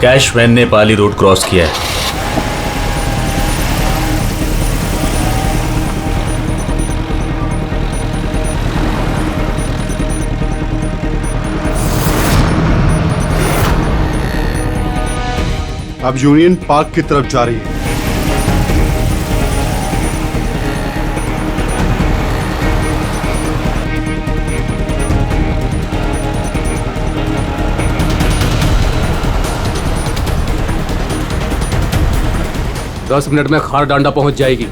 Cash van ने पाली road cross किया है। अब यूनियन पार्क की तरफ जा रही है। दस मिनट में खार डांडा पहुंच जाएगी।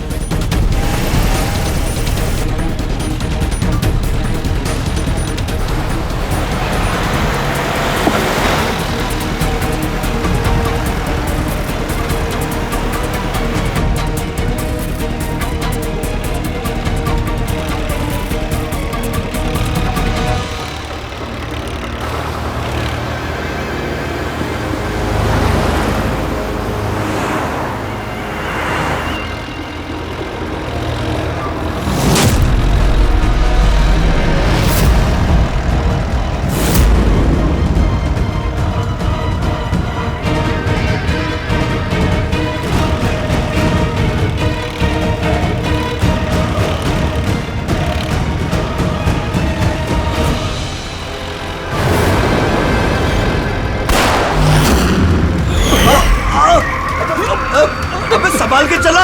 संभाल के चला।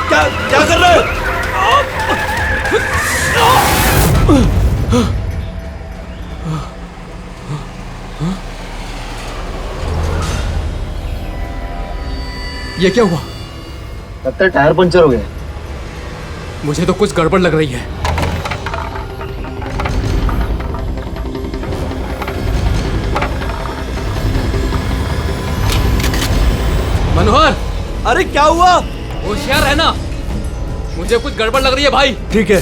क्या क्या कर रहे हो? ये क्या हुआ? लगता है टायर पंचर हो गया। मुझे तो कुछ गड़बड़ लग रही है। मनोहर, अरे क्या हुआ? होशियार रहना, मुझे कुछ गड़बड़ लग रही है भाई। ठीक है।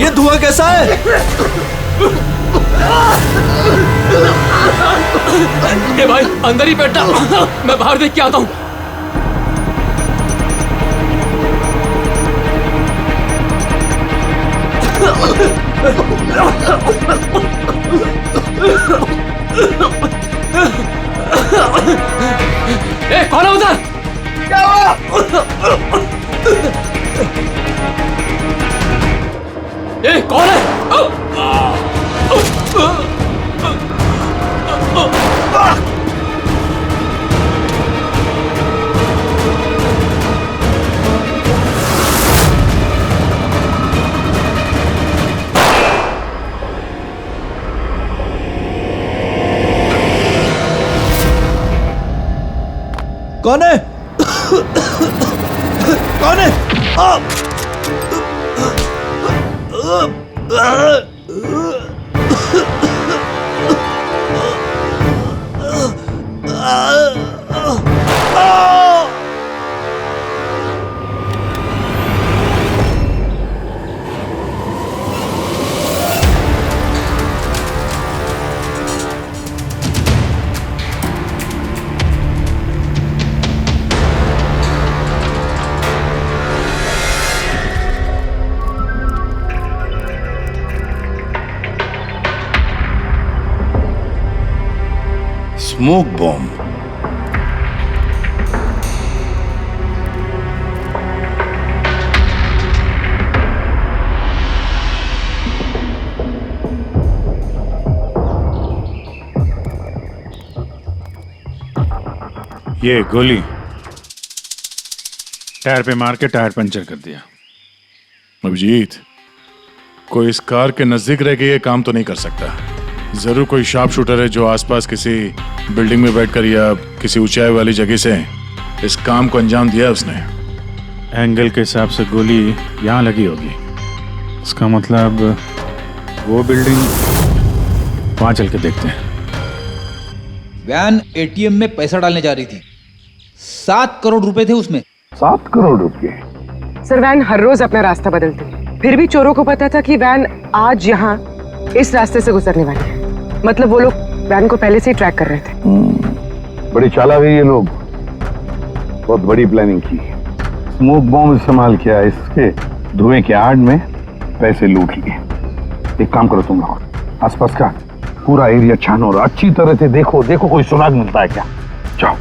ये धुआं कैसा है? ए भाई, अंदर ही बैठा, मैं बाहर देख के आता हूँ। ए, कौन है उधर? क्या हुआ? ए, कौन है? कौन है? कौन है? Smoke bomb. ये गोली टायर पे मार के टायर पंचर कर दिया। अभिजीत, कोई इस कार के नजदीक रह के ये काम तो नहीं कर सकता। जरूर कोई शार्प शूटर है जो आसपास किसी बिल्डिंग में बैठकर या किसी ऊंचाई वाली जगह से इस काम को अंजाम दिया उसने। एंगल के हिसाब से गोली यहाँ लगी होगी। इसका मतलब वो बिल्डिंग, वहां चल के देखते हैं। वैन एटीएम में पैसा डालने जा रही थी। 7 करोड़ रुपए थे उसमें। 7 करोड़ रुपए? सर, वैन हर रोज अपना रास्ता बदलती है, फिर भी चोरों को पता था कि वैन आज यहाँ इस रास्ते से गुजरने वाले हैं। मतलब वो लोग वैन को पहले से ही ट्रैक कर रहे थे। बड़ी चालाक है ये लोग, बहुत बड़ी प्लानिंग की। स्मोक बॉम्ब इस्तेमाल किया, इसके धुएं के आड़ में पैसे लूट लिए। एक काम करो तुम लोग, आसपास का पूरा एरिया छानो और अच्छी तरह से देखो कोई सुराग मिलता है क्या। जाओ।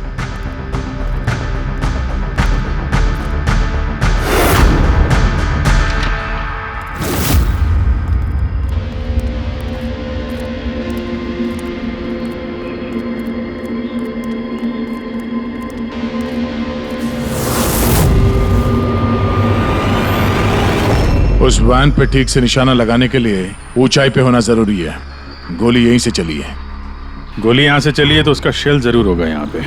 उस वैन पे ठीक से निशाना लगाने के लिए ऊंचाई पे होना जरूरी है। गोली यहीं से चली है। गोली यहाँ से चली है तो उसका शेल जरूर होगा यहाँ पे।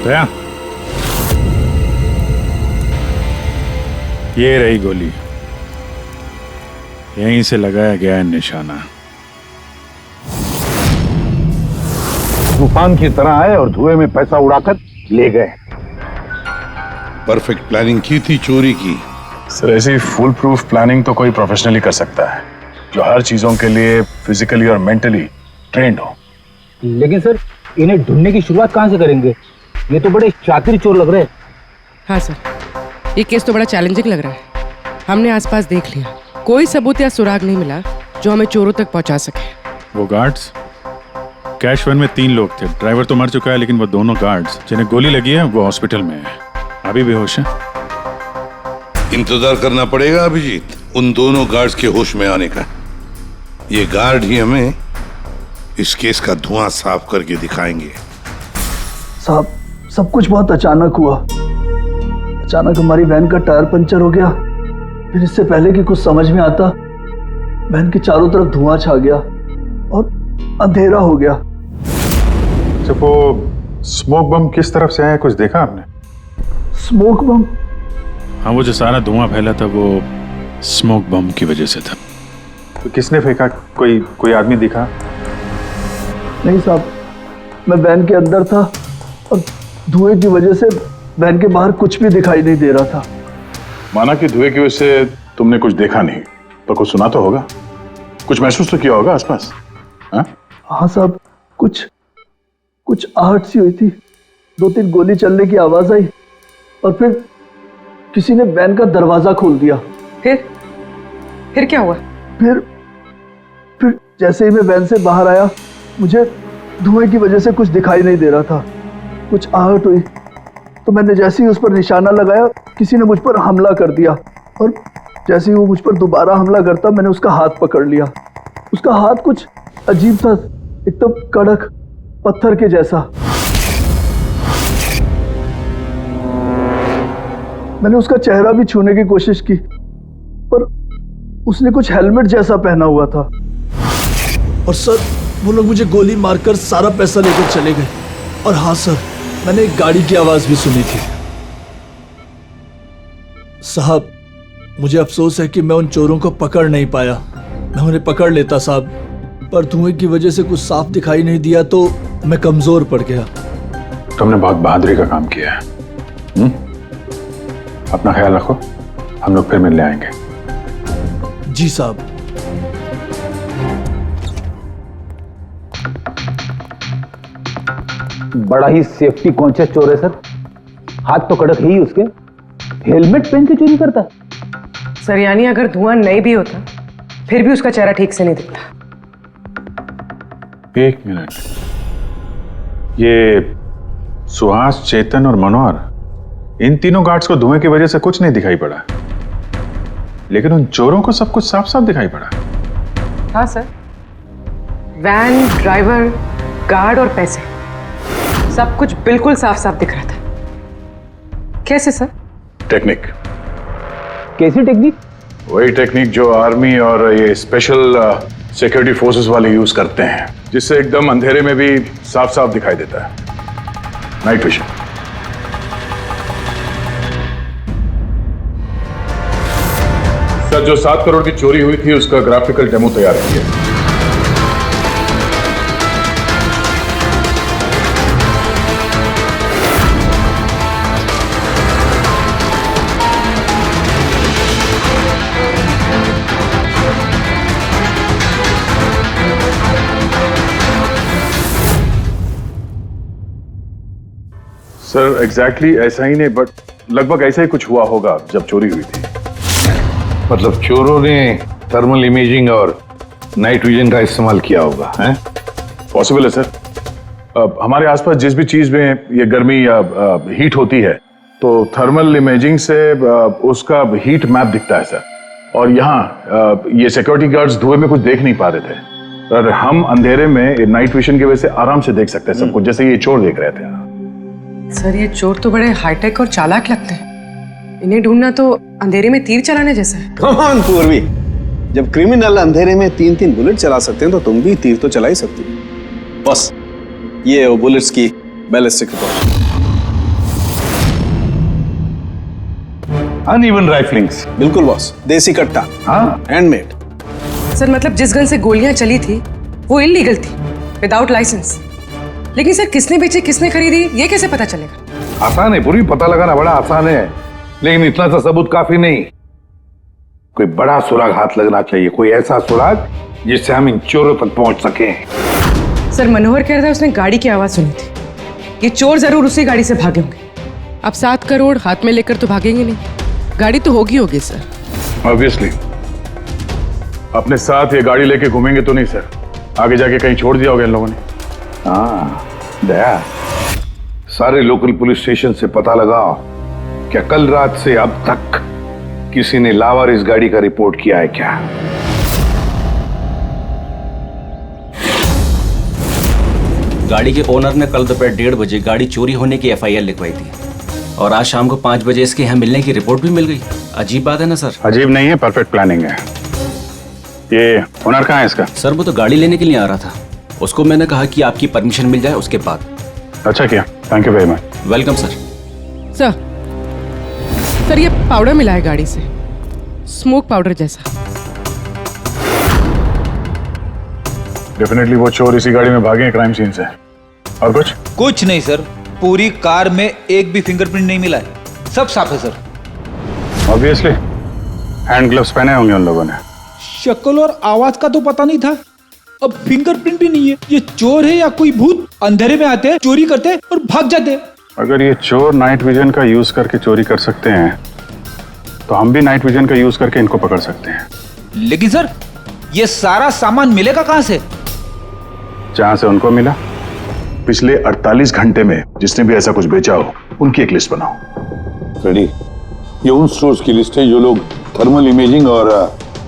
दया, ये रही गोली, यहीं से लगाया गया है निशाना। तूफान की तरह आए और धुएं में पैसा उड़ाकर ले गए। परफेक्ट प्लानिंग की थी चोरी की। सर, ऐसी फुल प्रूफ प्लानिंग तो कोई प्रोफेशनली कर सकता है, जो हर चीजों के लिए फिजिकली और मेंटली ट्रेंड हो। लेकिन सर, इन्हें ढूंढने की शुरुआत कहाँ से करेंगे? ये तो बड़े शातिर चोर लग रहे हैं। हाँ सर, ये केस तो बड़ा चैलेंजिंग लग रहा है। हमने आसपास देख लिया, कोई सबूत या सुराग नहीं मिला जो हमें चोरों तक पहुंचा सके। वो गार्ड्स, कैश वैन में 3 लोग थे। ड्राइवर तो मर चुका है, लेकिन वो दोनों गार्ड्स जिन्हें गोली लगी है वो हॉस्पिटल में है, अभी बेहोश है। इंतजार करना पड़ेगा अभिजीत, उन दोनों गार्ड्स के होश में आने का। ये गार्ड ही हमें इस केस का धुआं साफ करके दिखाएंगे। साहब, सब कुछ बहुत अचानक हुआ। अचानक हमारी वैन का टायर पंचर हो गया, फिर इससे पहले कि कुछ समझ में आता, वैन के चारों तरफ धुआं छा गया और अंधेरा हो गया। तो वो स्मोक बम किस तरफ से आया, कुछ देखा आपने? स्मोक बम? हाँ, वो जो सारा धुआं फैला था वो स्मोक बम की वजह से था। तो किसने फेंका? कोई आदमी दिखा? नहीं साहब, मैं वैन के अंदर था और धुएं की वजह से वैन के बाहर कुछ भी दिखाई नहीं दे रहा था। माना कि धुएं की वजह से तुमने कुछ देखा नहीं, पर कुछ सुना तो होगा, कुछ महसूस तो किया होगा आसपास? हाँ साहब, कुछ आहट सी हुई थी, 2-3 गोली चलने की आवाज आई और फिर किसी ने वैन का दरवाजा खोल दिया। फिर क्या हुआ? फिर जैसे ही मैं वैन से बाहर आया, मुझे धुएं की वजह से कुछ दिखाई नहीं दे रहा था। कुछ आहट हुई तो मैंने जैसे ही उस पर निशाना लगाया, किसी ने मुझ पर हमला कर दिया और जैसे ही वो मुझ पर दोबारा हमला करता, मैंने उसका हाथ पकड़ लिया। उसका हाथ कुछ अजीब था, एकदम कड़क पत्थर के जैसा। मैंने उसका चेहरा भी छूने की कोशिश की, पर उसने कुछ हेलमेट जैसा पहना हुआ था। और सर, वो लोग मुझे गोली मारकर सारा पैसा लेकर चले गए। और हाँ सर, मैंने एक गाड़ी की आवाज भी सुनी थी। साहब, मुझे अफसोस है कि मैं उन चोरों को पकड़ नहीं पाया। मैं उन्हें पकड़ लेता साहब, पर धुएं की वजह से कुछ साफ दिखाई नहीं दिया तो मैं कमजोर पड़ गया। तुमने बहुत बहादुरी का काम किया है। अपना ख्याल रखो, हम लोग फिर मिलने आएंगे। जी साहब। बड़ा ही सेफ्टी कॉन्शियस चोर है सर। हाथ तो कड़क है ही उसके, हेलमेट पहन के चोरी करता। सर, यानी अगर धुआं नहीं भी होता फिर भी उसका चेहरा ठीक से नहीं दिखता। 1 मिनट, ये सुहास, चेतन और मनोहर, इन तीनों गार्ड्स को धुएं की वजह से कुछ नहीं दिखाई पड़ा, लेकिन उन चोरों को सब कुछ साफ साफ दिखाई पड़ा। हाँ सर, वैन, ड्राइवर, गार्ड और पैसे, सब कुछ बिल्कुल साफ साफ दिख रहा था। कैसे सर? टेक्निक। कैसी टेक्निक? वही टेक्निक जो आर्मी और ये स्पेशल सिक्योरिटी फोर्सेस वाले यूज करते हैं, जिससे एकदम अंधेरे में भी साफ साफ दिखाई देता है। Night vision. जो 7 करोड़ की चोरी हुई थी उसका ग्राफिकल डेमो तैयार किया। सर एग्जैक्टली ऐसा ही नहीं, बट लगभग ऐसा ही कुछ हुआ होगा जब चोरी हुई थी। मतलब चोरों ने थर्मल इमेजिंग और नाइट विजन का इस्तेमाल किया होगा, हैं? पॉसिबल है सर। हमारे आसपास जिस भी चीज में ये गर्मी या हीट होती है तो थर्मल इमेजिंग से उसका हीट मैप दिखता है सर। और यहाँ ये सिक्योरिटी गार्ड्स धुएं में कुछ देख नहीं पा रहे थे, और हम अंधेरे में नाइट विजन की वजह से आराम से देख सकते हैं सब कुछ, जैसे ये चोर देख रहे थे। सर ये चोर तो बड़े हाईटेक और चालाक लगते हैं। इन्हें ढूंढना तो अंधेरे में तीर चलाने जैसा है। कमान पूर्वी, जब क्रिमिनल अंधेरे में 3-3 बुलेट चला सकते हैं तो तुम भी तीर तो चला ही सकती हो। बस ये है वो बुलेट्स की बैलिस्टिक रिपोर्ट। अनइवन राइफलिंग्स। बिल्कुल बॉस, देसी कट्टा। हाँ, हैंडमेड। सर मतलब जिस गन से गोलियां चली थी वो इलीगल थी, विदाउट लाइसेंस। लेकिन सर किसने बेची, किसने खरीदी, ये कैसे पता चलेगा? आसान है पूरी, पता लगाना बड़ा आसान है, लेकिन इतना सा सबूत काफी नहीं। कोई बड़ा सुराग हाथ लगना चाहिए, कोई ऐसा सुराग जिससे हम इन चोरों तक पहुंच सके। सर मनोहर कह रहा था उसने गाड़ी की आवाज सुनी थी। ये चोर जरूर उसी गाड़ी से भागे होंगे। अब 7 करोड़ हाथ में लेकर तो भागेंगे नहीं, गाड़ी तो होगी सर। ऑब्वियसली अपने साथ ये गाड़ी लेके घूमेंगे तो नहीं सर, आगे जाके कहीं छोड़ दिया होगा इन लोगों ने। हाँ दया, सारे लोकल पुलिस स्टेशन से पता लगाओ क्या कल रात से अब तक किसी ने लावारिस गाड़ी का रिपोर्ट किया है क्या? गाड़ी के ओनर ने कल दोपहर 1:30 बजे गाड़ी चोरी होने की FIR लिखवाई थी, और आज शाम को 5 बजे इसके यहाँ मिलने की रिपोर्ट भी मिल गई। अजीब बात है ना सर? अजीब नहीं है, परफेक्ट प्लानिंग है। ये ओनर कहाँ है इसका? सर वो तो गाड़ी लेने के लिए आ रहा था, उसको मैंने कहा कि आपकी परमिशन मिल जाए उसके बाद। अच्छा किया, thank you very much. Welcome sir. Sir ये पाउडर मिला है गाड़ी से, स्मोक पाउडर जैसा। डेफिनेटली वो चोर इसी गाड़ी में भागे हैं क्राइम सीन से। और कुछ नहीं सर, पूरी कार में एक भी फिंगरप्रिंट नहीं मिला है, सब साफ है सर। ऑब्वियसली हैंड ग्लव्स पहने होंगे उन लोगों ने। शक्ल और आवाज का तो पता नहीं था, अब फिंगरप्रिंट भी नहीं है। ये चोर है या कोई भूत? अंधेरे में आते हैं, चोरी करते हैं और भाग जाते हैं। अगर ये चोर नाइट विजन का यूज करके चोरी कर सकते हैं तो हम भी नाइट विजन का यूज करके इनको पकड़ सकते हैं। लेकिन सर ये सारा सामान मिलेगा कहां से? जहां से उनको मिला। पिछले 48 घंटे में जिसने भी ऐसा कुछ बेचा हो उनकी एक लिस्ट बनाओ। रेडी? ये उन स्टोर्स की लिस्ट है जो लोग थर्मल इमेजिंग और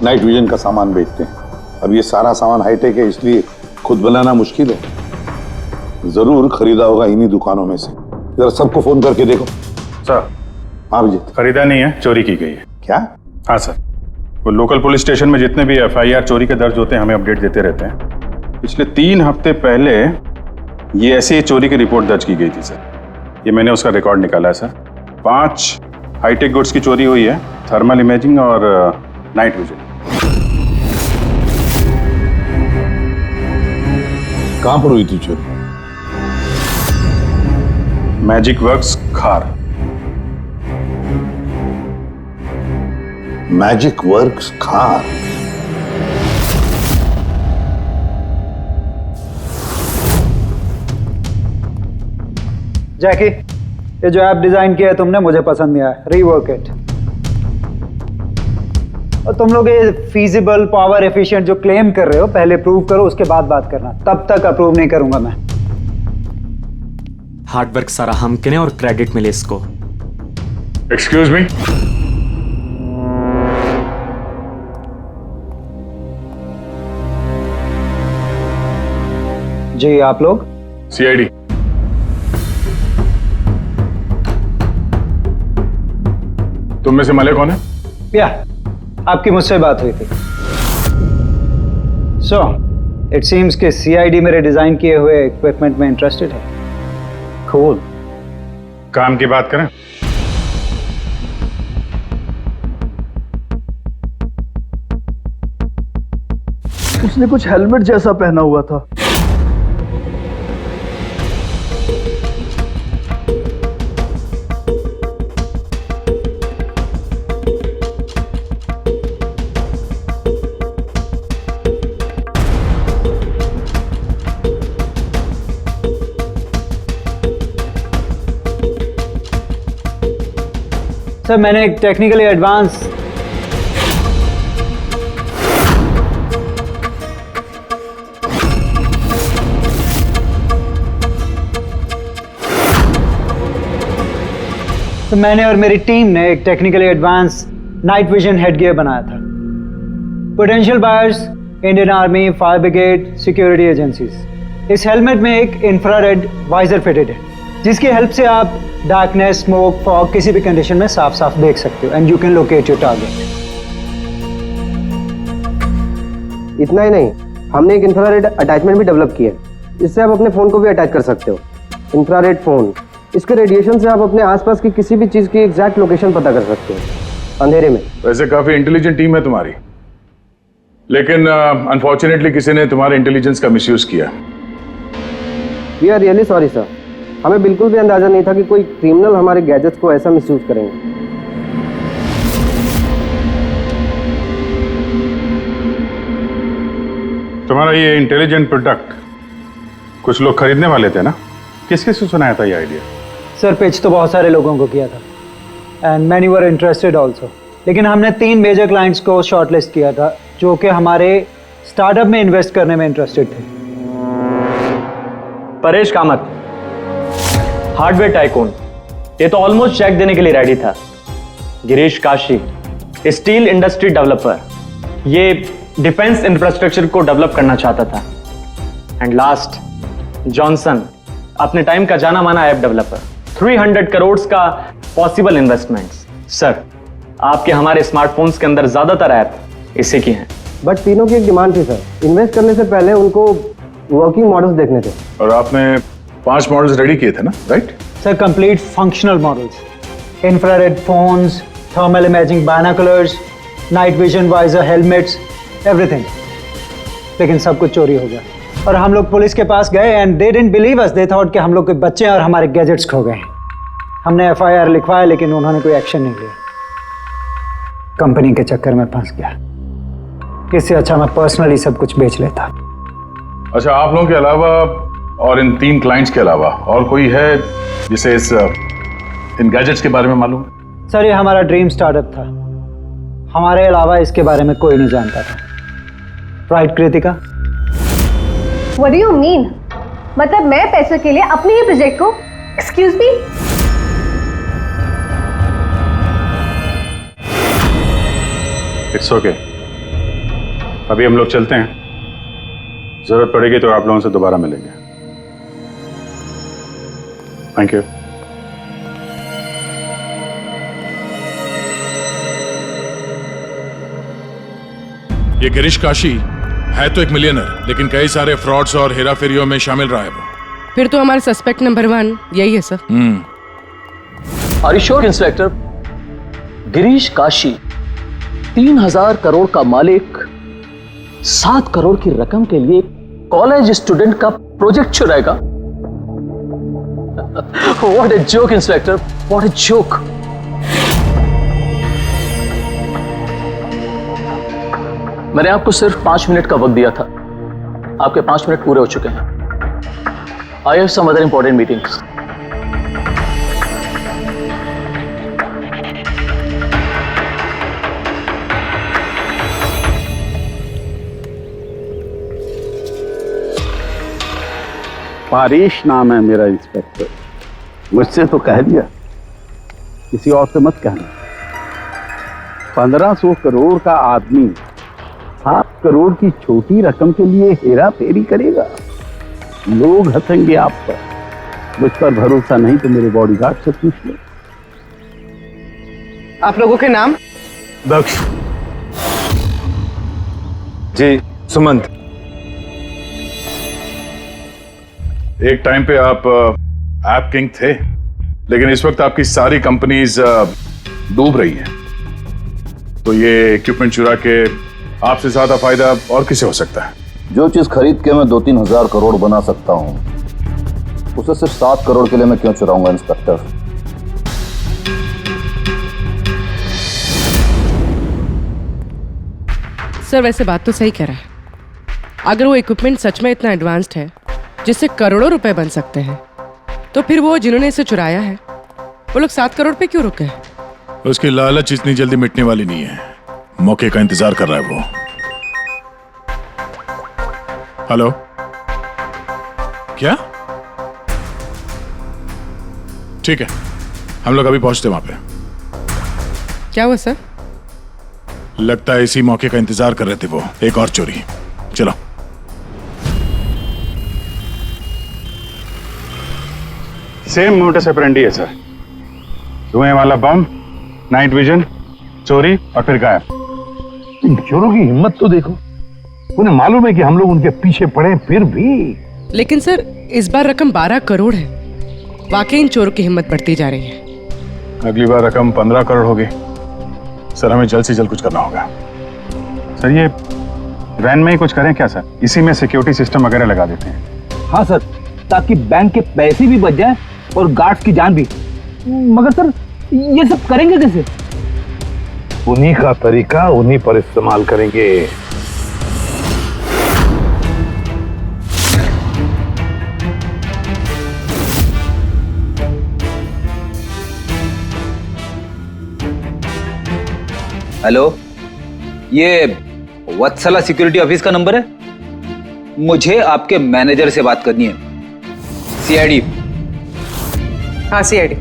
नाइट विजन का सामान बेचते हैं। अब ये सारा सामान हाईटेक है, इसलिए खुद बनाना मुश्किल है। जरूर खरीदा होगा इन्हीं दुकानों में से। जरा सबको फोन करके देखो। सर। हाँ विजय। खरीदा नहीं है, चोरी की गई है। क्या? हाँ सर, वो लोकल पुलिस स्टेशन में जितने भी FIR चोरी के दर्ज होते हैं हमें अपडेट देते रहते हैं। पिछले 3 हफ्ते पहले ये ऐसी चोरी की रिपोर्ट दर्ज की गई थी सर। ये मैंने उसका रिकॉर्ड निकाला है सर। 5 हाईटेक गुड्स की चोरी हुई है, थर्मल इमेजिंग और नाइट विजन। कहां पर हुई थी चोरी? मैजिक वर्क्स खार। मैजिक वर्क्स खार। जैकी, ये जो ऐप डिजाइन किया है तुमने मुझे पसंद नहीं आया, रीवर्क इट। और तुम लोग ये फीजिबल, पावर एफिशिएंट जो क्लेम कर रहे हो पहले प्रूव करो, उसके बाद बात करना। तब तक अप्रूव नहीं करूंगा मैं। हार्डवर्क सारा हम किने और क्रेडिट मिले इसको। Excuse me. जी आप लोग? CID। तुम में से मले कौन है? या आपकी मुझसे बात हुई थी। सो इट सीम्स कि CID मेरे डिजाइन किए हुए इक्विपमेंट में इंटरेस्टेड है। कूल। काम की बात करें। उसने कुछ हेलमेट जैसा पहना हुआ था। सर मैंने एक टेक्निकली एडवांस मैंने और मेरी टीम ने एक technically advance night vision headgear बनाया था। Potential buyers Indian army, fire brigade, security agencies. इस हेलमेट में एक इंफ्रारेड वाइजर फिटेड है जिसकी हेल्प से आप डार्कनेस, स्मोक, फॉग किसी भी कंडीशन में साफ साफ देख सकते हो and you can locate your target. इतना ही नहीं, हमने एक इंफ्रारेड अटैचमेंट भी डेवलप किया है। इससे आप अपने फोन को भी अटैच कर सकते हो। इंफ्रारेड फोन, इसके रेडिएशन से आप अपने आसपास की किसी भी चीज की एग्जैक्ट लोकेशन पता कर सकते हो अंधेरे में। वैसे काफी इंटेलिजेंट टीम है तुम्हारी, लेकिन अनफॉर्चुनेटली किसी ने तुम्हारे इंटेलिजेंस का मिसयूज किया। We are really sorry sir, हमें बिल्कुल भी अंदाजा नहीं था कि कोई क्रिमिनल हमारे गैजेट्स को ऐसा मिसयूज करेंगे। तुम्हारा ये इंटेलिजेंट प्रोडक्ट कुछ लोग खरीदने वाले थे ना? किस किस से सुनाया था ये आइडिया? सर पिच तो बहुत सारे लोगों को किया था and many were interested also, लेकिन हमने 3 मेजर क्लाइंट्स को शॉर्टलिस्ट किया था जो कि हमारे स्टार्टअप में इन्वेस्ट करने में इंटरेस्टेड थे। परेश कामत, हार्डवेयर टाइकून, ये तो ऑलमोस्ट चेक देने के लिए रेडी था। Girish Kashi, steel industry developer, ये डिफेंस इंफ्रास्ट्रक्चर को डेवलप करना चाहता था। एंड लास्ट जॉनसन, अपने टाइम का जाना माना ऐप डेवलपर, 300 करोड़ का पॉसिबल इन्वेस्टमेंट्स। सर आपके हमारे स्मार्टफोन्स के अंदर ज्यादातर ऐप इसी की हैं। बट तीनों की एक डिमांड थी सर, इन्वेस्ट करने से पहले उनको वर्किंग मॉडल्स देखने थे। और आपने 5 मॉडल्स रेडी किए थे ना, right? Sir complete functional models, infrared phones, thermal imaging binoculars, night vision visor helmets, everything. लेकिन सब कुछ चोरी हो गया और हम लोग पुलिस के पास गए and they didn't believe us, they thought कि हम लोग के बच्चे और हमारे गैजेट्स खो गए। हमने FIR लिखवाया लेकिन उन्होंने कोई एक्शन नहीं लिया। कंपनी के चक्कर में फंस गया। इससे अच्छा मैं पर्सनली सब कुछ बेच लेता। अच्छा, आप लोगों के अलावा और इन 3 क्लाइंट्स के अलावा और कोई है जिसे इन गैजेट्स के बारे में मालूम? सर ये हमारा ड्रीम स्टार्टअप था, हमारे अलावा इसके बारे में कोई नहीं जानता था। Right Kritika? What do you mean? मतलब मैं पैसों के लिए अपने ही प्रोजेक्ट को, एक्सक्यूज मी? इट्स ओके, अभी हम लोग चलते हैं, जरूरत पड़ेगी तो आप लोगों से दोबारा मिलेंगे। Thank you. ये गिरीश काशी है तो एक मिलियनर, लेकिन कई सारे फ्रॉड्स और हेराफेरियों में शामिल रहा है वो। फिर तो हमारा सस्पेक्ट नंबर 1 यही है सर। Are you sure inspector? Girish Kashi 3000 crore का मालिक 7 करोड़ की रकम के लिए कॉलेज स्टूडेंट का प्रोजेक्ट चुराएगा? What a joke inspector, what a joke. मैंने आपको सिर्फ 5 मिनट का वक्त दिया था, आपके 5 मिनट पूरे हो चुके हैं। I have some other important meetings. Parish नाम है मेरा इंस्पेक्टर। मुझसे तो कह दिया, किसी और से मत कहना। 1500 करोड़ का आदमी 7 करोड़ की छोटी रकम के लिए हेरा फेरी करेगा? लोग हंसेंगे आप पर। मुझ पर भरोसा नहीं तो मेरे बॉडीगार्ड से पूछ लो। आप लोगों के नाम? दक्ष जी, सुमंत। एक टाइम पे आप ऐप किंग थे, लेकिन इस वक्त आपकी सारी कंपनीज डूब रही हैं। तो ये इक्विपमेंट चुरा के आपसे ज्यादा फायदा और किसे हो सकता है? जो चीज खरीद के मैं 2-3 हजार करोड़ बना सकता हूं, उसे सिर्फ 7 करोड़ के लिए मैं क्यों चुराऊंगा इंस्पेक्टर? सर वैसे बात तो सही कह रहा है। अगर वो इक्विपमेंट सच में इतना एडवांस्ड है जिससे करोड़ों रुपए बन सकते हैं, तो फिर वो जिन्होंने इसे चुराया है वो लोग 7 करोड़ पे क्यों रुके हैं? उसकी लालच इतनी जल्दी मिटने वाली नहीं है। मौके का इंतजार कर रहा है वो। हेलो, क्या? ठीक है, हम लोग अभी पहुंचते वहां पे। क्या हुआ सर? लगता है इसी मौके का इंतजार कर रहे थे वो। एक और चोरी। चलो। सेम मोटस ऑपरेंडी है सर। धुएं वाला बम, नाइट विजन, चोरी और फिर गायब। इन चोरों की हिम्मत तो देखो। उन्हें मालूम है कि हम लोग उनके पीछे पड़े, फिर भी। लेकिन सर इस बार रकम 12 करोड़ है। वाकई इन चोरों की हिम्मत बढ़ती जा रही है। अगली बार रकम 15 करोड़ होगी। सर हमें जल्द से जल्द कुछ करना होगा। सर ये वैन में ही कुछ करें क्या सर? इसी में सिक्योरिटी सिस्टम वगैरह लगा देते हैं। हाँ सर, ताकि बैंक के पैसे भी बच जाए और गार्ड्स की जान भी। मगर सर ये सब करेंगे कैसे? उन्हीं का तरीका उन्हीं पर इस्तेमाल करेंगे। हेलो, ये वत्सला सिक्योरिटी ऑफिस का नंबर है? मुझे आपके मैनेजर से बात करनी है। सीआईडी। हाँ सीआईडी,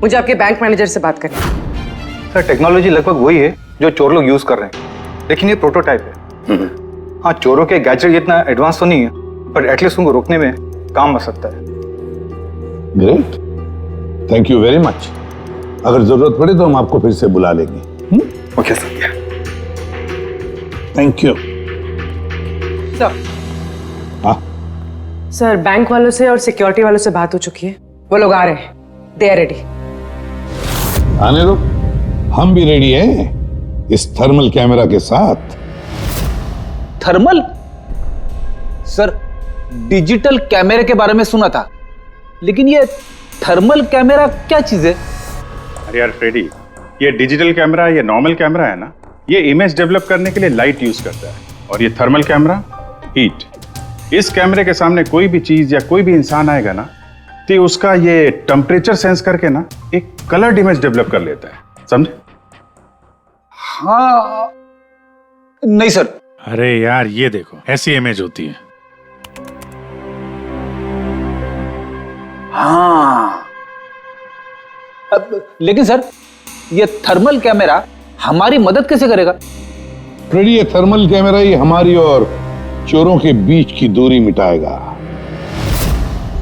मुझे आपके बैंक मैनेजर से बात करनी है। सर टेक्नोलॉजी लगभग वही है जो चोर लोग यूज कर रहे हैं, लेकिन ये प्रोटोटाइप है। हाँ, चोरों के गैजेट जितना एडवांस तो नहीं है, पर एटलीस्ट उनको रोकने में काम आ सकता है। Great, thank you very much. अगर जरूरत पड़े तो हम आपको फिर से बुला लेंगे। Okay sir. Thank you. Sir, हाँ सर बैंक वालों से और सिक्योरिटी वालों से बात हो चुकी है। वो लोग आ रहे हैं। They are ready. आने दो, हम भी रेडी हैं इस थर्मल कैमरा के साथ। थर्मल? सर डिजिटल कैमरे के बारे में सुना था, लेकिन ये थर्मल कैमरा क्या चीज है? अरे यार फ्रेडी, ये डिजिटल कैमरा, ये नॉर्मल कैमरा है ना, ये इमेज डेवलप करने के लिए लाइट यूज करता है, और ये थर्मल कैमरा हीट। इस कैमरे के सामने कोई भी चीज या कोई भी इंसान आएगा ना, तो उसका ये टेम्परेचर सेंस करके ना एक कलर्ड इमेज डेवलप कर लेता है, समझे? हाँ नहीं सर। अरे यार ये देखो, ऐसी इमेज होती है। हाँ लेकिन सर ये थर्मल कैमरा हमारी मदद कैसे करेगा? फ्रेडी, ये थर्मल कैमरा ही हमारी और चोरों के बीच की दूरी मिटाएगा।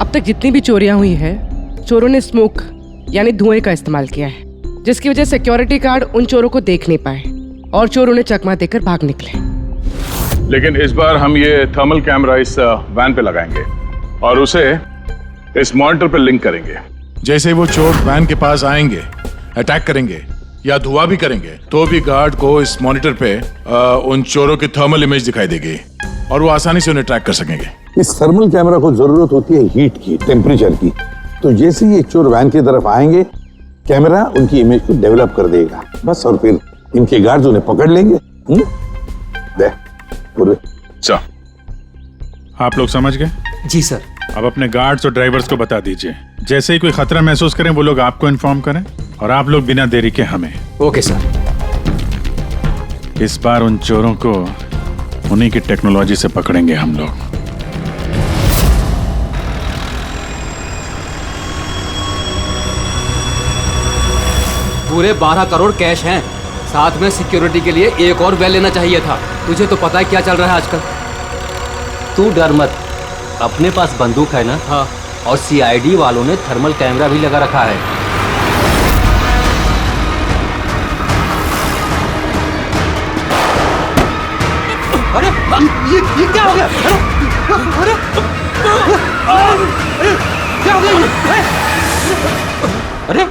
अब तक जितनी भी चोरियां हुई है, चोरों ने स्मोक यानी धुएं का इस्तेमाल किया है, जिसकी वजह से सिक्योरिटी गार्ड उन चोरों को देख नहीं पाए और चोर उन्हें चकमा देकर भाग निकले। लेकिन इस बार हम ये थर्मल कैमरा इस वैन पे लगाएंगे और उसे इस मॉनिटर पे लिंक करेंगे। जैसे वो चोर वैन के पास आएंगे, अटैक करेंगे या धुआं भी करेंगे, तो भी गार्ड को इस मॉनिटर पे उन चोरों की थर्मल इमेज दिखाई देगी और वो आसानी से उन्हें ट्रैक कर सकेंगे। इस थर्मल कैमरा को जरूरत होती है हीट की, टेम्परेचर की। तो जैसे ही ये चोर वैन की तरफ आएंगे, कैमरा उनकी इमेज को डेवलप कर देगा बस, और फिर इनके गार्ड्स उन्हें पकड़ लेंगे। अच्छा, आप लोग समझ गए? जी सर। अब अपने गार्ड्स और ड्राइवर्स को बता दीजिए, जैसे ही कोई खतरा महसूस करें वो लोग आपको इन्फॉर्म करें, और आप लोग बिना देरी के हमें। Okay sir. इस बार उन चोरों को उन्हीं की टेक्नोलॉजी से पकड़ेंगे हम लोग। पूरे 12 करोड़ कैश हैं, साथ में सिक्योरिटी के लिए एक और वैन लेना चाहिए था। तुझे तो पता है क्या चल रहा है आजकल। तू डर मत, अपने पास बंदूक है ना। हाँ। और सीआईडी वालों ने थर्मल कैमरा भी लगा रखा है। अरे ये क्या हो गया? अरे क्या हो गया ये? अरे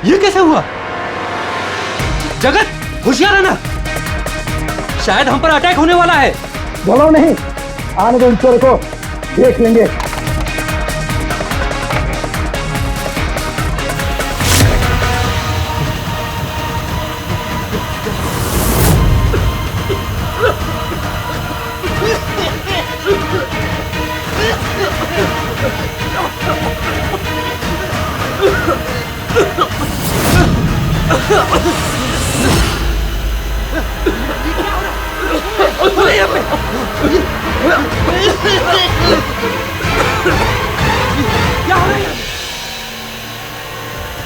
ये कैसे हुआ? जगत होशियार रहना, शायद हम पर अटैक होने वाला है। बोलो नहीं, आने दो इन चोरों को, देख लेंगे।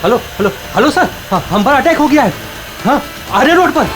हेलो हेलो हेलो सर, हाँ, हम पर अटैक हो गया है। हाँ, आर्य रोड पर।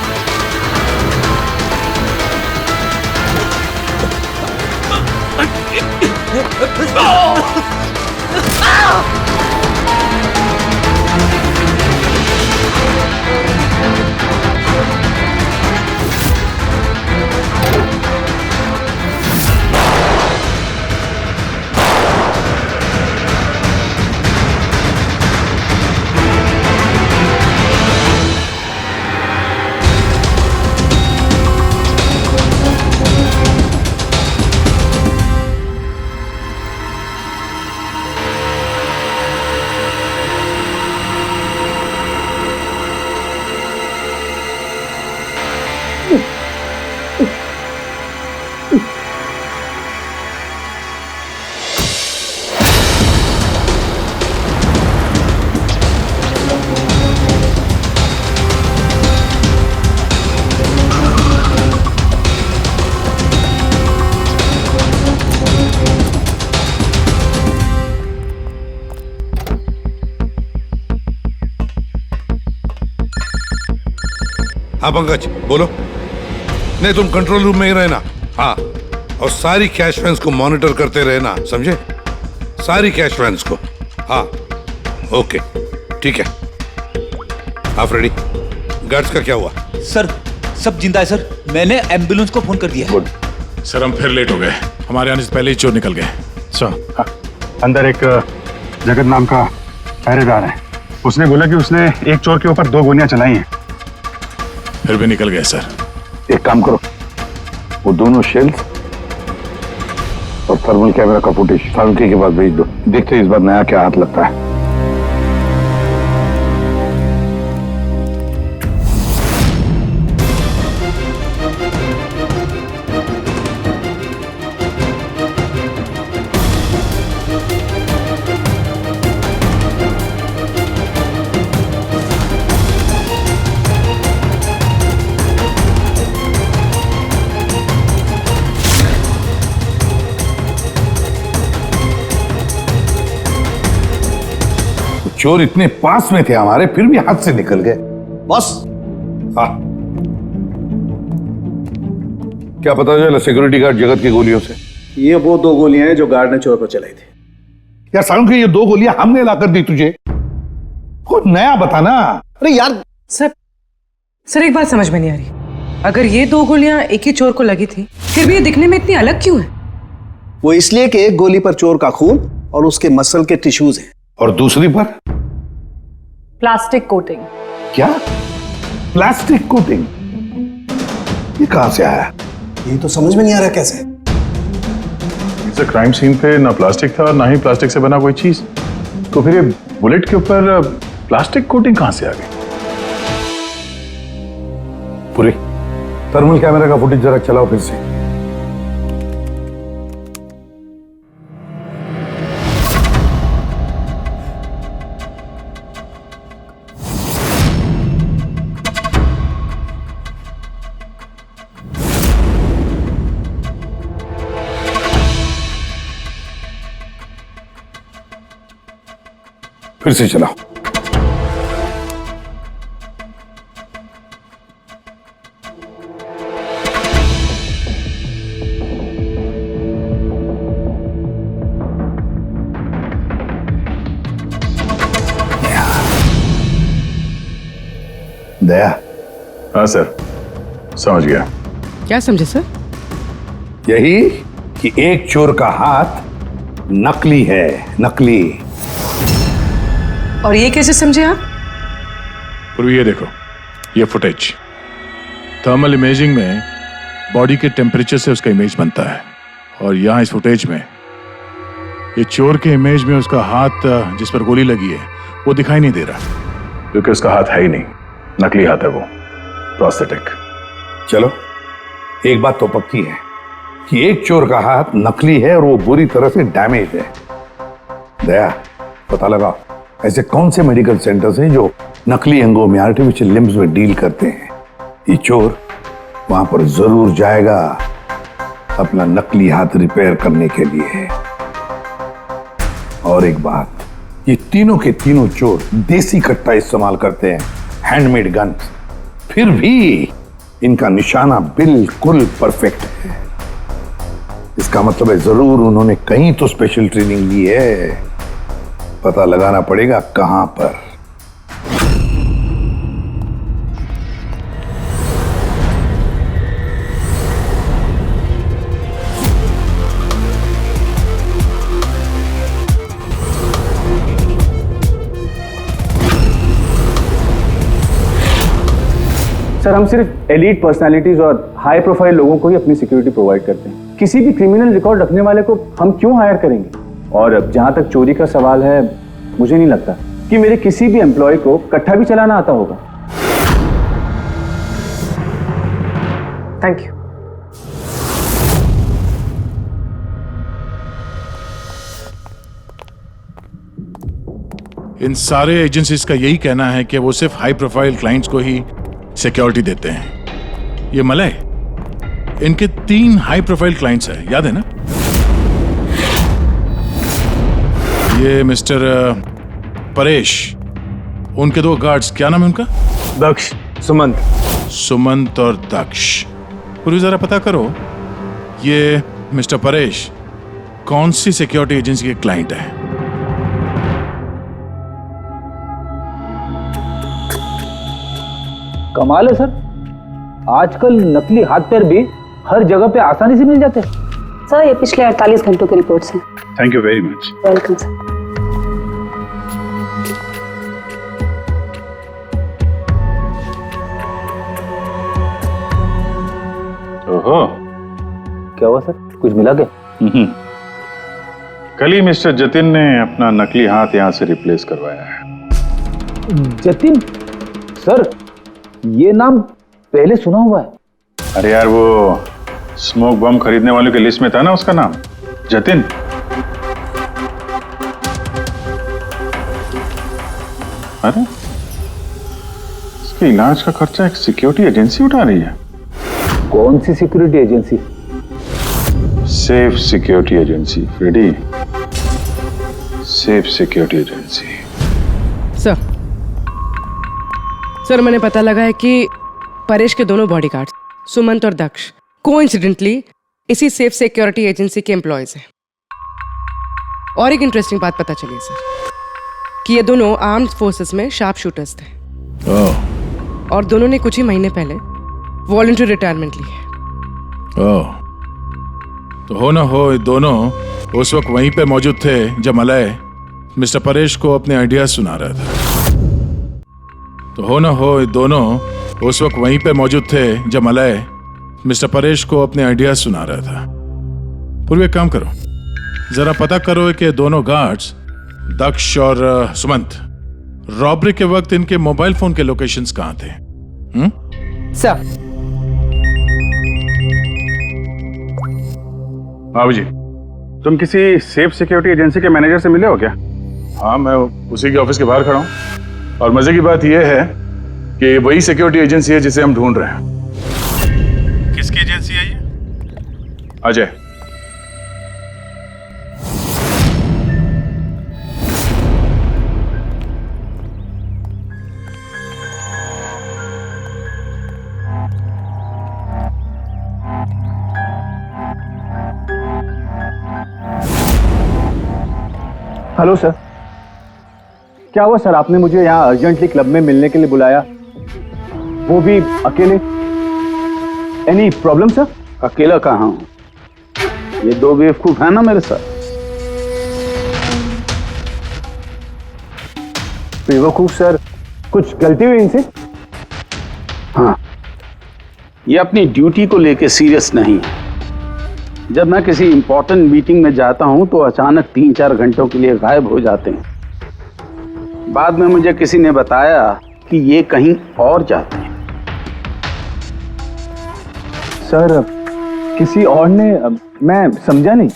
हाँ पंकज बोलो। नहीं तुम कंट्रोल रूम में ही रहना। हाँ, और सारी कैश वैन्स को मॉनिटर करते रहना, समझे? सारी कैश वैन्स को। हाँ ओके ठीक है। आप रेडी? गार्ड्स का क्या हुआ? सर सब जिंदा है सर, मैंने एम्बुलेंस को फोन कर दिया। गुड सर, हम फिर लेट हो गए, हमारे आने से पहले ही चोर निकल गए। सर अंदर एक जगत नाम का पहरेदार है, उसने बोला कि उसने एक चोर के ऊपर 2 गोलियां चलाई हैं। फिर भी निकल गए सर। एक काम करो, वो दोनों शेल्स और थर्मल कैमरा का फुटेज सालुंके के पास भेज दो, देखते हैं इस बार नया क्या हाथ लगता है। चोर इतने पास में थे हमारे, फिर भी हाथ से निकल गए। बस हाँ, क्या पता चला सिक्योरिटी गार्ड जगत की गोलियों से? ये वो 2 गोलियां हैं जो गार्ड ने चोर पर चलाई थी। यार सालुंके, ये 2 गोलियां हमने लाकर दी तुझे, कुछ नया बताना। अरे यार सर एक बात समझ में नहीं आ रही, अगर ये 2 गोलियां एक ही चोर को लगी थी, फिर भी ये दिखने में इतनी अलग क्यों है? वो इसलिए कि एक गोली पर चोर का खून और उसके मसल के टिश्यूज हैं, और दूसरी पर प्लास्टिक कोटिंग। क्या? Plastic coating? ये कहां से आया? ये तो समझ में नहीं आ रहा कैसे। इस क्राइम सीन पे ना प्लास्टिक था, ना ही प्लास्टिक से बना कोई चीज, तो फिर ये बुलेट के ऊपर प्लास्टिक कोटिंग कहां से आ गई? पूरी थर्मल कैमरा का फुटेज जरा चलाओ फिर से। फिर से चलाओ। दया। हाँ सर, समझ गया। क्या समझे सर? यही कि एक चोर का हाथ नकली है, नकली। और ये कैसे समझे आप? पूर्वी ये देखो, ये फुटेज थर्मल इमेजिंग में बॉडी के टेम्परेचर से उसका इमेज बनता है, और यहाँ इस फुटेज में ये चोर के इमेज में उसका हाथ जिस पर गोली लगी है वो दिखाई नहीं दे रहा, क्योंकि उसका हाथ है ही नहीं, नकली हाथ है वो, प्रोस्थेटिक। चलो एक बात तो पक्की है कि एक चोर का हाथ नकली है और वो बुरी तरह से डैमेज है। दया, पता लगा ऐसे कौन से मेडिकल सेंटर्स हैं जो नकली अंगों में, आर्टिफिशियल लिम्स में डील करते हैं। ये चोर वहां पर जरूर जाएगा अपना नकली हाथ रिपेयर करने के लिए। और एक बात, ये तीनों के तीनों चोर देसी कट्टा इस्तेमाल करते हैं, हैंडमेड गन। फिर भी इनका निशाना बिल्कुल परफेक्ट है। इसका मतलब है जरूर उन्होंने कहीं तो स्पेशल ट्रेनिंग ली है। पता लगाना पड़ेगा कहां पर। सर, हम सिर्फ एलीट पर्सनालिटीज और हाई प्रोफाइल लोगों को ही अपनी सिक्योरिटी प्रोवाइड करते हैं। किसी भी क्रिमिनल रिकॉर्ड रखने वाले को हम क्यों हायर करेंगे? और जहां तक चोरी का सवाल है, मुझे नहीं लगता कि मेरे किसी भी एम्प्लॉय को कट्टा भी चलाना आता होगा। Thank you. इन सारे एजेंसीज का यही कहना है कि वो सिर्फ हाई प्रोफाइल क्लाइंट्स को ही सिक्योरिटी देते हैं। ये मलय, इनके 3 हाई प्रोफाइल क्लाइंट्स हैं, याद है ना? ये मिस्टर परेश, उनके 2 गार्ड्स, क्या नाम है उनका? दक्ष, सुमंत। सुमंत और दक्ष। पूरी जरा पता करो ये मिस्टर परेश कौन सी सिक्योरिटी एजेंसी के क्लाइंट है। कमाल है सर, आजकल नकली हाथ पैर भी हर जगह पे आसानी से मिल जाते हैं। सर, ये पिछले 48 घंटों की रिपोर्ट्स हैं। Thank you very much. Welcome sir. ओहो, क्या हुआ सर, कुछ मिला क्या? कल ही मिस्टर जतिन ने अपना नकली हाथ यहाँ से रिप्लेस करवाया है। जतिन? सर, ये नाम पहले सुना हुआ है। अरे यार, वो स्मोक बम खरीदने वालों की लिस्ट में था ना उसका नाम, जतिन। अरे, इसके इलाज का खर्चा एक सिक्योरिटी एजेंसी उठा रही है। कौन सी security agency? Safe security agency, Freddy. Safe security agency. Sir, मैंने पता लगा है कि परेश के दोनों बॉडीगार्ड्स सुमंत और दक्ष कोइंसिडेंटली इसी सेफ सिक्योरिटी एजेंसी के एम्प्लॉयज हैं। और एक इंटरेस्टिंग बात पता चली सर कि ये दोनों आर्म्ड फोर्सेस में शार्प शूटर्स थे। और दोनों ने कुछ ही महीने पहले वॉलंटरी रिटायरमेंट ली है। तो हो ना हो ये दोनों उस वक्त वहीं पे मौजूद थे जब मलय मिस्टर परेश को अपने आइडियाज सुना रहा था। तो हो ना हो ये दोनों उस वक्त वहीं पे मौजूद थे जब मलय मिस्टर परेश को अपने आइडियाज सुना रहा था। पूर्व एक काम करो, जरा पता करो कि दोनों गार्ड्स दक्ष और सुमंत रॉबरी के वक्त इनके मोबाइल फोन के लोकेशंस कहाँ थे? सर। बाबूजी, तुम किसी सेफ सिक्योरिटी एजेंसी के मैनेजर से मिले हो क्या? हाँ, मैं उसी के ऑफिस के बाहर खड़ा हूँ। और मजे की बात यह है कि वही सिक्योरिटी एजेंसी है जिसे हम ढूंढ रहे हैं। किसकी एजेंसी है ये? अजय। हेलो सर, क्या हुआ सर? आपने मुझे यहाँ अर्जेंटली क्लब में मिलने के लिए बुलाया, वो भी अकेले। Any problem sir? अकेला कहाँ हूँ, ये 2 बेवकूफ है ना मेरे साथ। बेवकूफ सर, कुछ गलती हुई इनसे? हाँ, ये अपनी ड्यूटी को लेके सीरियस नहीं है। जब मैं किसी इंपॉर्टेंट मीटिंग में जाता हूं तो अचानक 3-4 घंटों के लिए गायब हो जाते हैं। बाद में मुझे किसी ने बताया कि ये कहीं और जाते हैं। सर किसी और ने, मैं समझा नहीं।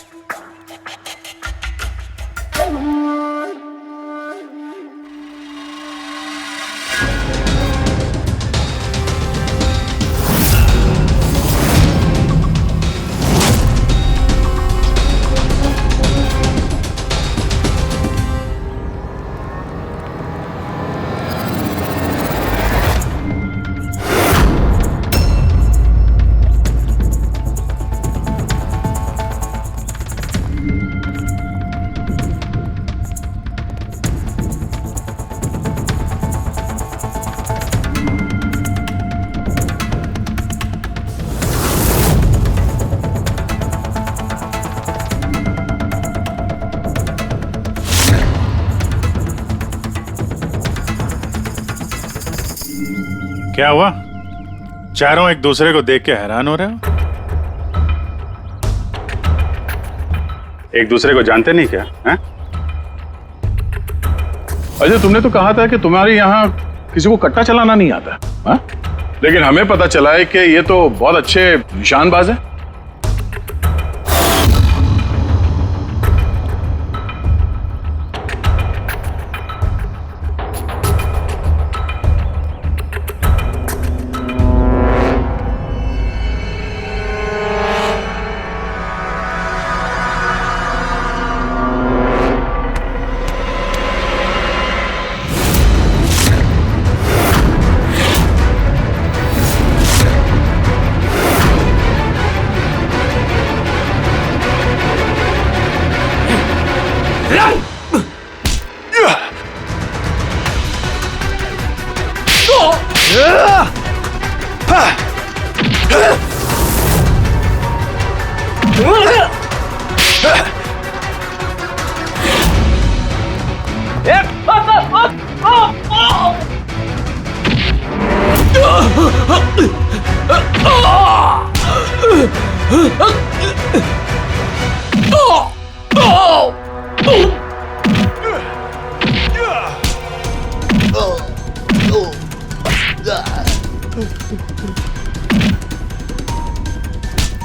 क्या हुआ? चारों एक दूसरे को देख के हैरान हो रहे हो? एक दूसरे को जानते नहीं क्या? हैं? अजय, तुमने तो कहा था कि तुम्हारे यहाँ किसी को कट्टा चलाना नहीं आता, हाँ? लेकिन हमें पता चला है कि ये तो बहुत अच्छे निशानबाज हैं।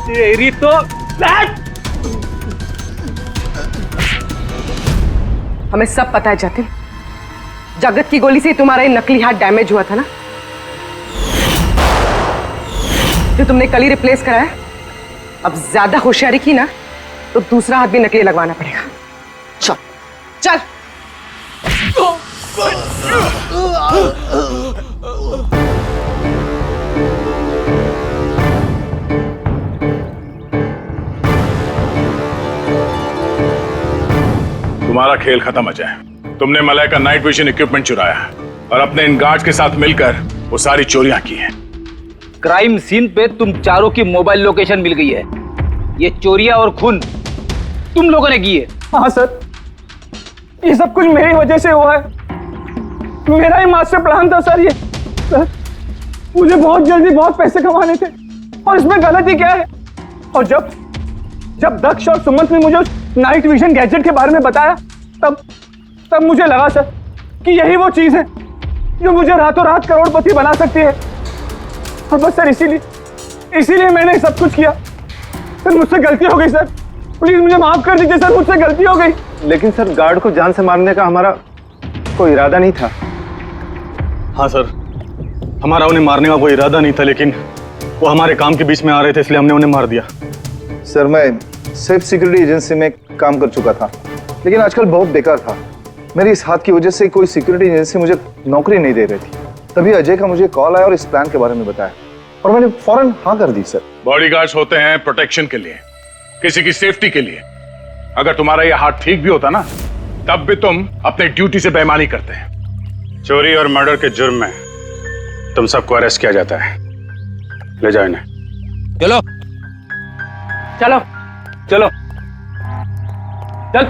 तेरी तो हमें सब पता है जतिन, जगत की गोली से तुम्हारा ये नकली हाथ डैमेज हुआ था ना, जो तुमने कल ही रिप्लेस कराया। अब ज्यादा होशियारी की ना तो दूसरा हाथ भी नकली लगवाना पड़ेगा। चल चल। तुम्हारा खेल खत्म अजय। तुमने मलय का नाइट विजन इक्विपमेंट चुराया और अपने इन गार्ड्स के साथ मिलकर वो सारी चोरियां की हैं। क्राइम सीन पे तुम चारों की मोबाइल लोकेशन मिल गई है। ये चोरियां और खून तुम लोगों ने की है। हाँ सर, ये सब कुछ मेरी वजह से हुआ है। मेरा ही मास्टर प्लान था सर। ये सर, मुझे बहुत जल्दी बहुत पैसे कमाने थे और इसमें गलती क्या है? और जब दक्ष और सुमंत ने मुझे नाइट विजन गैजेट के बारे में बताया तब मुझे लगा सर कि यही वो चीज है जो मुझे रातों रात करोड़पति बना सकती है। और बस सर इसीलिए मैंने सब कुछ किया। सर मुझसे गलती हो गई सर, प्लीज मुझे माफ कर दीजिए सर, मुझसे गलती हो गई। लेकिन सर गार्ड को जान से मारने का हमारा कोई इरादा नहीं था। हाँ सर, हमारा उन्हें मारने का कोई इरादा नहीं था, लेकिन वो हमारे काम के बीच में आ रहे थे इसलिए हमने उन्हें मार दिया। सर मैं सिर्फ सिक्योरिटी एजेंसी में काम कर चुका था, लेकिन आजकल बहुत बेकार था। मेरी इस हाथ की वजह से कोई सिक्योरिटी एजेंसी मुझे नौकरी नहीं दे रही थी। तभी अजय का मुझे कॉल आया और इस प्लान के बारे में बताया और मैंने फौरन हाँ कर दी। सर बॉडीगार्ड्स होते हैं प्रोटेक्शन के लिए, किसी की सेफ्टी के लिए। अगर तुम्हारा ये हाथ ठीक भी होता ना तब भी तुम अपने ड्यूटी से बेईमानी करते हैं। चोरी और मर्डर के जुर्म में तुम सबको अरेस्ट किया जाता है। ले जाओ इन्हें। चलो चलो चलो चल।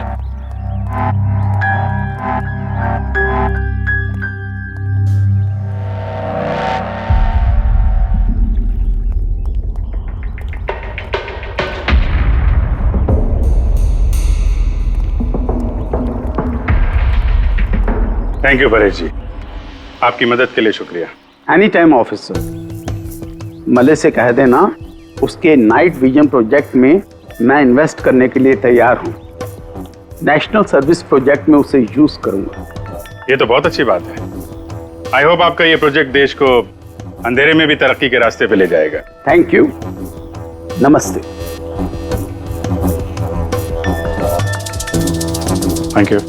थैंक यू परेश जी, आपकी मदद के लिए शुक्रिया। Any time officer. मले से कह देना उसके नाइट विजन प्रोजेक्ट में मैं इन्वेस्ट करने के लिए तैयार हूँ। नेशनल सर्विस प्रोजेक्ट में उसे यूज करूंगा। ये तो बहुत अच्छी बात है। आई होप आपका ये प्रोजेक्ट देश को अंधेरे में भी तरक्की के रास्ते पे ले जाएगा। थैंक यू, नमस्ते। Thank you.